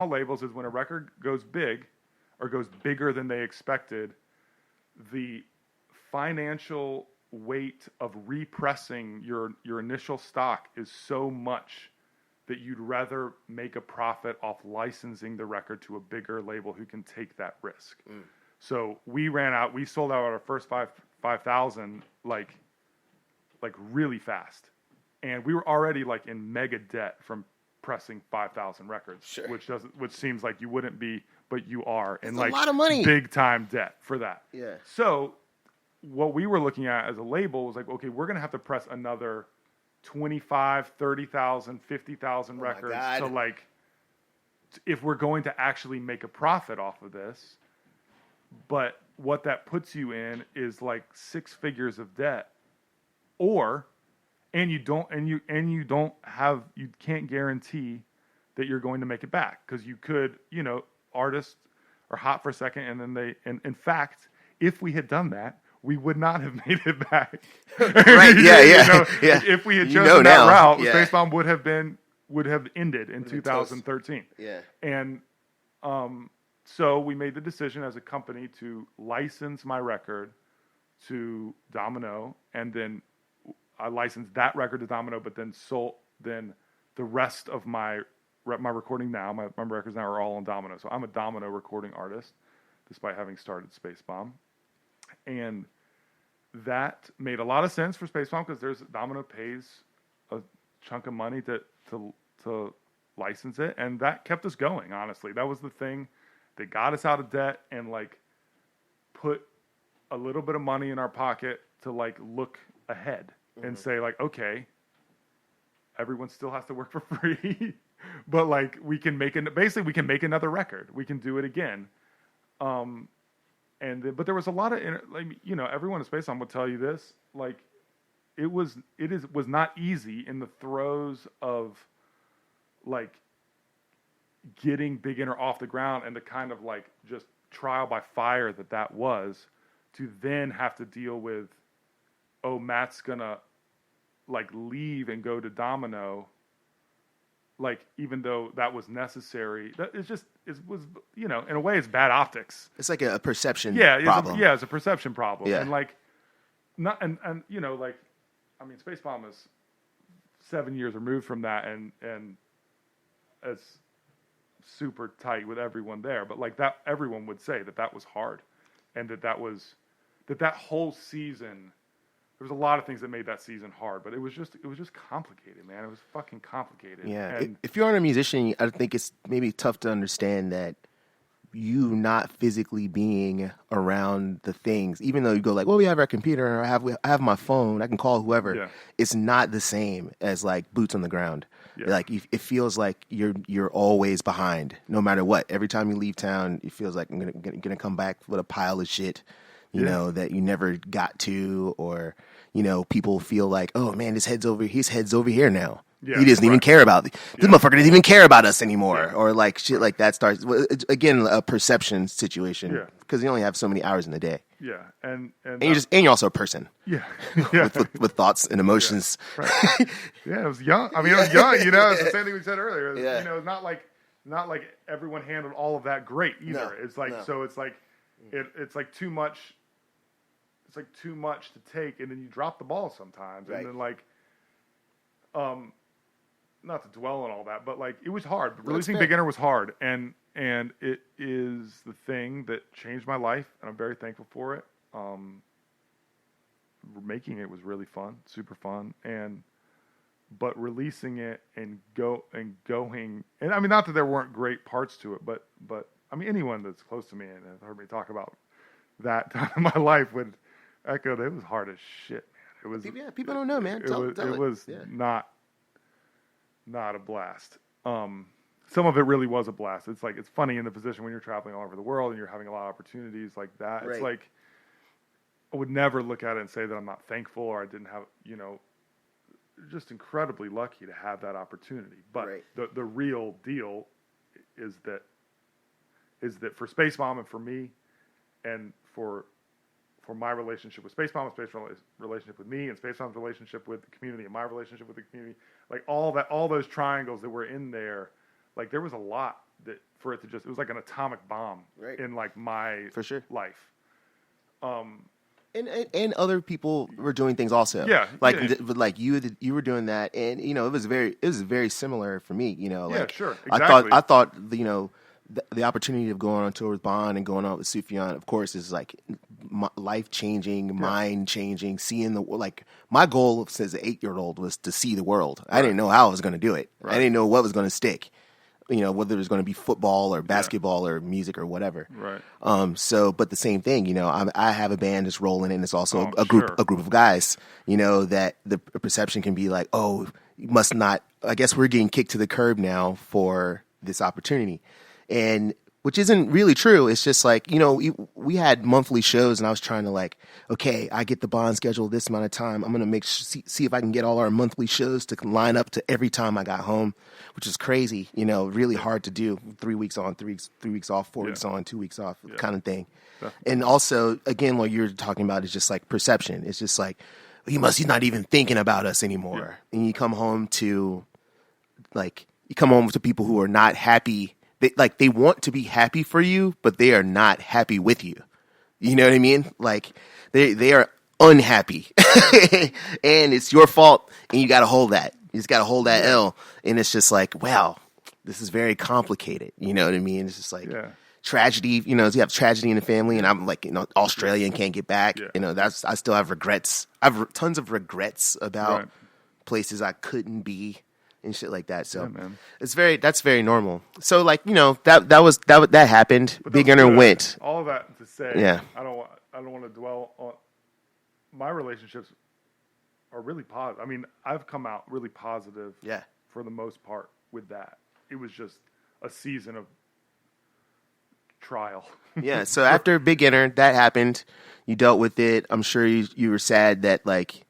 labels is when a record goes big or goes bigger than they expected, the financial weight of repressing your initial stock is so much that you'd rather make a profit off licensing the record to a bigger label who can take that risk. So we sold out our first 5,000 like really fast. And we were already like in mega debt from pressing 5,000 records, which seems like you wouldn't be, but you are in like a lot of money. Big time debt for that. Yeah. So what we were looking at as a label was like, okay, we're going to have to press another 25, 30,000, 50,000 records. So like, if we're going to actually make a profit off of this, but what that puts you in is like 6 figures of debt, and you can't guarantee that you're going to make it back, because you could, artists are hot for a second and then and in fact, if we had done that, we would not have made it back. Right? Yeah. If we had chosen that route, Spacebomb would have ended in 2013. Yeah. And so we made the decision as a company to license my record to Domino, and then I licensed that record to Domino, but then sold the rest of my recording now. My records now are all on Domino. So I'm a Domino recording artist, despite having started Spacebomb. And that made a lot of sense for Spacebomb, because Domino pays a chunk of money to license it, and that kept us going. Honestly, that was the thing that got us out of debt and like put a little bit of money in our pocket to like look ahead and say like, okay, everyone still has to work for free, but like we can make another record. We can do it again. But there was a lot of, everyone at Spacebomb would tell you this, like it was not easy in the throes of like getting Big Inner off the ground, and the kind of like just trial by fire that was, to then have to deal with, oh, Matt's gonna like leave and go to Domino, like, even though that was necessary, that was in a way it's bad optics. It's like a perception problem. It's a perception problem. Yeah. And like Spacebomb is 7 years removed from that, and it's super tight with everyone there, but like that, everyone would say that was hard, and that whole season, there was a lot of things that made that season hard, but it was just complicated, man. It was fucking complicated. Yeah. If you're a musician, I think it's maybe tough to understand that you not physically being around the things, even though you go like, well, we have our computer, or I have my phone, I can call whoever. Yeah. It's not the same as like boots on the ground. Yeah. Like it feels like you're always behind, no matter what. Every time you leave town, it feels like I'm gonna come back with a pile of shit, that you never got to, or people feel like, oh man, his head's over here now. Yeah, he doesn't even care about this motherfucker doesn't even care about us anymore, or like shit like that starts again, a perception situation, because you only have so many hours in the day. Yeah, and you're also a person. Yeah, with thoughts and emotions. Yeah, right. Yeah, it was young. I mean, it was young. It's the same thing we said earlier. It's not like everyone handled all of that great either. No, it's like so. It's like it's like too much. It's like too much to take, and then you drop the ball sometimes, and then like, not to dwell on all that, but like it was hard. Releasing Big Inner was hard, and it is the thing that changed my life, and I'm very thankful for it. Making it was really fun, super fun, but releasing it and going, and I mean, not that there weren't great parts to it, but I mean, anyone that's close to me and has heard me talk about that time in my life would echo that it was hard as shit, man. It was people don't know, man. It was not a blast. Some of it really was a blast. It's like, it's funny in the position when you're traveling all over the world and you're having a lot of opportunities like that. Right. It's like, I would never look at it and say that I'm not thankful or I didn't have, just incredibly lucky to have that opportunity. But the real deal is that for Spacebomb and for me, and for my relationship with Spacebomb, and Spacebomb's relationship with me, and Spacebomb's relationship with the community, and my relationship with the community, like all those triangles that were in there, like there was a lot that for it to just, it was like an atomic bomb Right. in like my For sure. life. And other people were doing things also. Yeah, Like yeah. but like you were doing that, and it was very similar for me. Yeah, Like sure, exactly. I thought the opportunity of going on tour with Bond and going on with Sufjan, of course, is like life changing, mind changing. Seeing like my goal as an 8-year-old was to see the world. I didn't know how I was going to do it. I didn't know what was going to stick. Whether it was going to be football or basketball or music or whatever. Right. But the same thing, I have a band that's rolling, and it's also a sure. group of guys, that the perception can be like, oh, you must not. I guess we're getting kicked to the curb now for this opportunity, and which isn't really true. It's just like, we had monthly shows, and I was trying to like, okay, I get the Bond schedule this amount of time. I'm going to see if I can get all our monthly shows to line up to every time I got home, which is crazy, really hard to do. 3 weeks on, 3 weeks off, 4 weeks on, 2 weeks off kind of thing. And also, again, what you're talking about is just like perception. It's just like, he's not even thinking about us anymore. And you come home to people who are not happy. They want to be happy for you, but they are not happy with you. You know what I mean? Like they are unhappy, and it's your fault, and you got to hold that. You just got to hold that L, and it's just like, wow, this is very complicated. You know what I mean? It's just like tragedy. You have tragedy in the family, and I'm like, Australia and can't get back. I still have regrets. I have tons of regrets about places I couldn't be. And shit like that, so that's very normal. So like that happened. Big Inner went. All of that to say, I don't want to dwell on. My relationships are really positive. I mean, I've come out really positive. For the most part with that. It was just a season of trial. So after Big Inner, that happened. You dealt with it. I'm sure you were sad that like.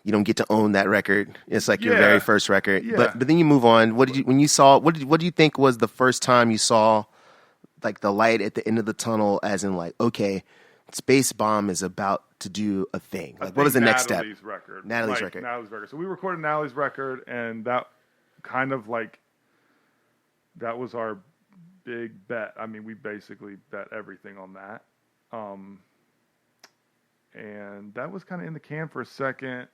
You don't get to own that record. It's like your very first record. But then you move on. What do you think was the first time you saw like the light at the end of the tunnel, as in like, okay, Spacebomb is about to do a thing. Like what was the next step? Natalie's record. So we recorded Natalie's record, and that kind of like that was our big bet. I mean, we basically bet everything on that. And that was kind of in the can for a second.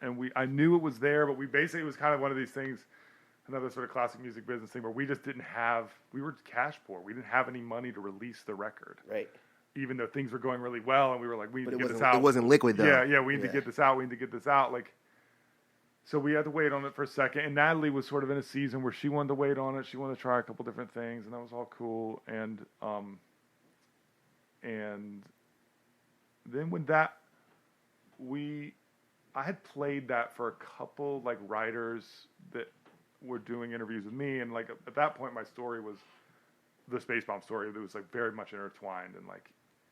And I knew it was there, but it was kind of one of these things, another sort of classic music business thing where we just we were cash poor. We didn't have any money to release the record. Right. Even though things were going really well, and we were like, we need to get this out. It wasn't liquid though. Yeah, we need to get this out. We need to get this out. Like, so we had to wait on it for a second. And Natalie was sort of in a season where she wanted to wait on it. She wanted to try a couple different things, and that was all cool. And then when I had played that for a couple like writers that were doing interviews with me, and like at that point my story was the Spacebomb story. It was like very much intertwined, and like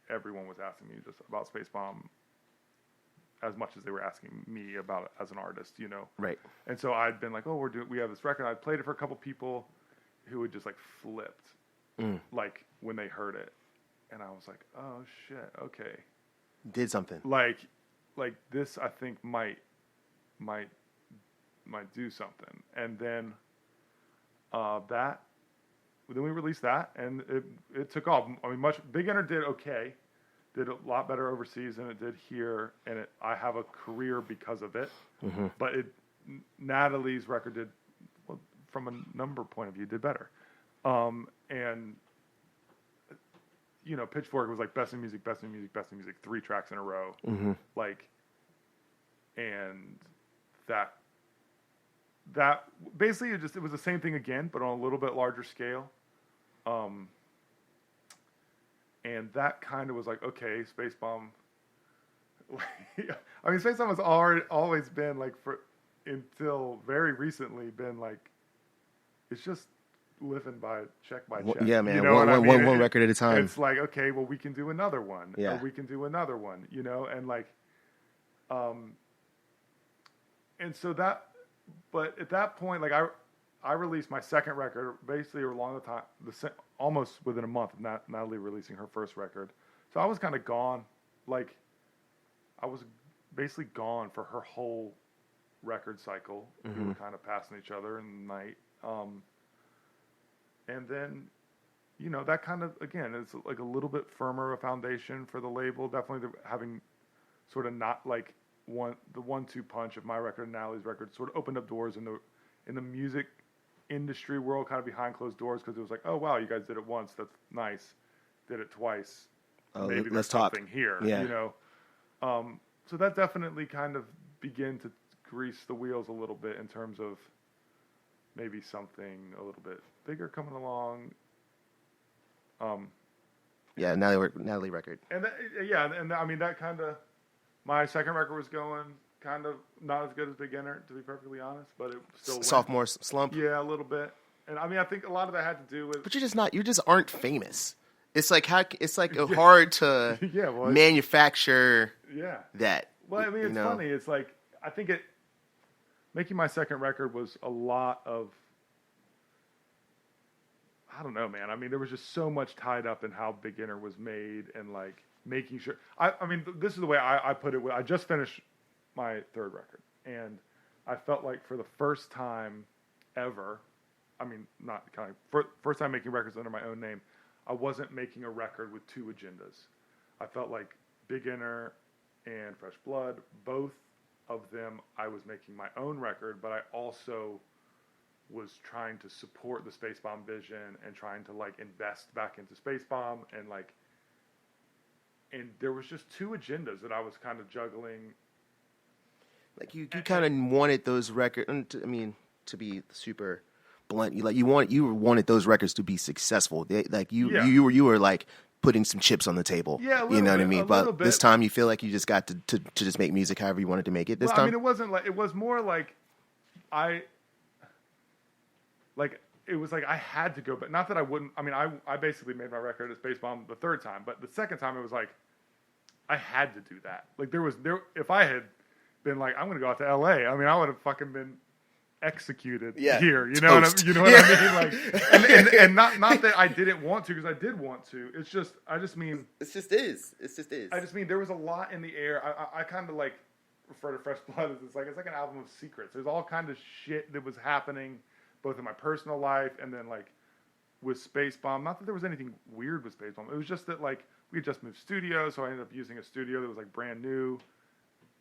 everyone was asking me just about Spacebomb as much as they were asking me about it as an artist, Right. And so I'd been like, oh, we have this record. I'd played it for a couple people who had just like flipped like when they heard it, and I was like, oh shit, okay, did something like this, I think might do something. And then then we released that, and it took off. I mean, Big Inner did okay, did a lot better overseas than it did here, and I have a career because of it. Mm-hmm. But Natalie's record did, well, from a number point of view, did better. And Pitchfork was like best in music, 3 tracks in a row. Mm-hmm. Like, and that basically it was the same thing again, but on a little bit larger scale. And that kind of was like, okay, Spacebomb. I mean, Spacebomb has always been like, until very recently, been like, it's just living by check. Yeah, man. One record at a time. It's like, okay, well, we can do another one. Yeah. Or we can do another one, and like, and so but at that point, like I released my second record basically along the time, almost within a month of Natalie releasing her first record. So I was kind of gone. Like, I was basically gone for her whole record cycle. Mm-hmm. We were kind of passing each other in the night. And then, that kind of, again, is like a little bit firmer a foundation for the label. Definitely having sort of not like the 1-2 punch of my record and Natalie's record sort of opened up doors in the music industry world, kind of behind closed doors, because it was like, oh wow, you guys did it once, that's nice. Did it twice, maybe there's something here, So that definitely kind of began to grease the wheels a little bit in terms of maybe something a little bit bigger coming along. Natalie record. And I mean that kind of, my second record was going kind of not as good as Beginner, to be perfectly honest, but it still went. Sophomore slump. Yeah, a little bit. And I mean, I think a lot of that had to do with. But you just aren't famous. It's like hard to manufacture. Yeah. That. Well, I mean, it's funny. It's like I think making my second record was a lot of. I don't know, man. I mean, there was just so much tied up in how Beginner was made and like making sure. I mean, this is the way I put it. I just finished my third record, and I felt like for the first time ever, I mean, not kind of first time making records under my own name, I wasn't making a record with two agendas. I felt like Beginner and Fresh Blood, both of them, I was making my own record, but I also was trying to support the Spacebomb vision and trying to like invest back into Spacebomb and there was just two agendas that I was kind of juggling. Like you kind of wanted those records. I mean, to be super blunt, you wanted those records to be successful. You were like putting some chips on the table. Yeah, you know what I mean. But bit. This time, you feel like you just got to just make music however you wanted to make it. This time, I mean, it was more like it was like I had to go, but not that I wouldn't. I mean, I basically made my record at Spacebomb the third time, but the second time it was like I had to do that. Like if I had been like, I'm going to go out to LA, I mean, I would have fucking been executed here. You know what I mean? Like, and not that I didn't want to, because I did want to. It's just I just mean it just is. I just mean there was a lot in the air. I kind of like refer to Fresh Blood as it's like an album of secrets. There's all kind of shit that was happening both in my personal life and then like with Spacebomb. Not that there was anything weird with Spacebomb. It was just that like we had just moved studios, so I ended up using a studio that was like brand new,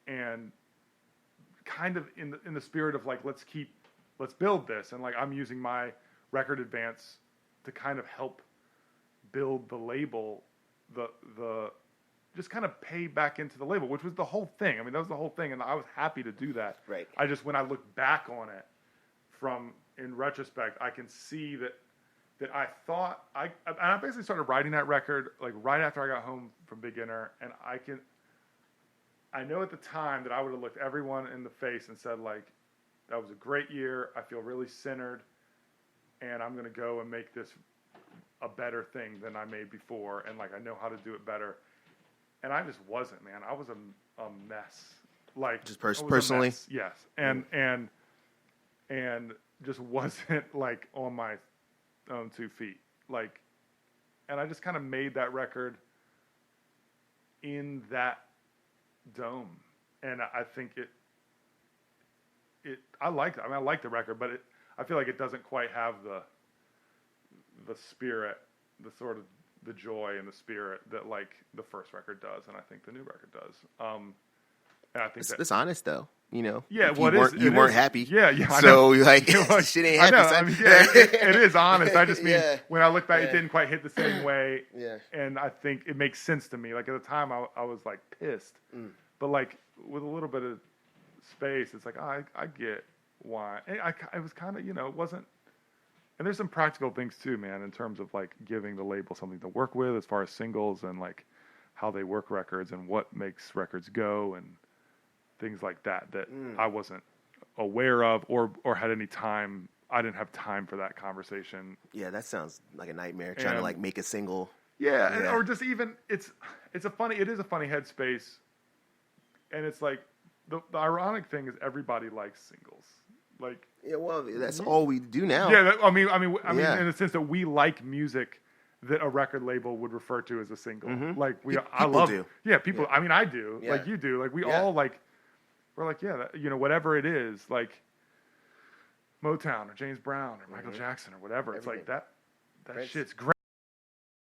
and kind of in the spirit of like let's build this, and like I'm using my record advance to kind of help build the label, the just kind of pay back into the label, which was the whole thing. I mean, that was the whole thing, and I was happy to do that. Right. I just, when I look back on it in retrospect, I can see that I thought I basically started writing that record like right after I got home from Beginner, and I know at the time that I would have looked everyone in the face and said like, that was a great year. I feel really centered, and I'm going to go and make this a better thing than I made before, and like I know how to do it better. And I just wasn't, man. I was a mess. Like just personally, mess. Yes, and just wasn't like on my own 2 feet. Like, and I just kind of made that record in that dome, and I think I like the record, but I feel like it doesn't quite have the spirit, the sort of the joy and the spirit that like the first record does, and I think the new record does. And I think it's honest though, you know. Yeah, well, you weren't happy. Yeah. So like, shit ain't happy. I mean, yeah, it is honest. I just mean when I look back, it didn't quite hit the same way. Yeah. And I think it makes sense to me. Like at the time, I was like pissed, but like with a little bit of space, it's like I get why. And I was kind of, it wasn't. And there's some practical things too, man, in terms of like giving the label something to work with as far as singles and like how they work records and what makes records go and things like that I wasn't aware of or had any time. I didn't have time for that conversation. Yeah, that sounds like a nightmare, trying to like make a single. Yeah. Or just even it is a funny headspace, and it's like the ironic thing is everybody likes singles. Like, yeah, well, that's all we do now. Yeah, I mean, in the sense that we like music that a record label would refer to as a single. Mm-hmm. Like I love do. Yeah, people. Yeah. I mean, I do. Yeah. Like you do. Like we all like. We're like, whatever it is, like Motown or James Brown or Michael Jackson or whatever. It's like that. That Prince. shit's great.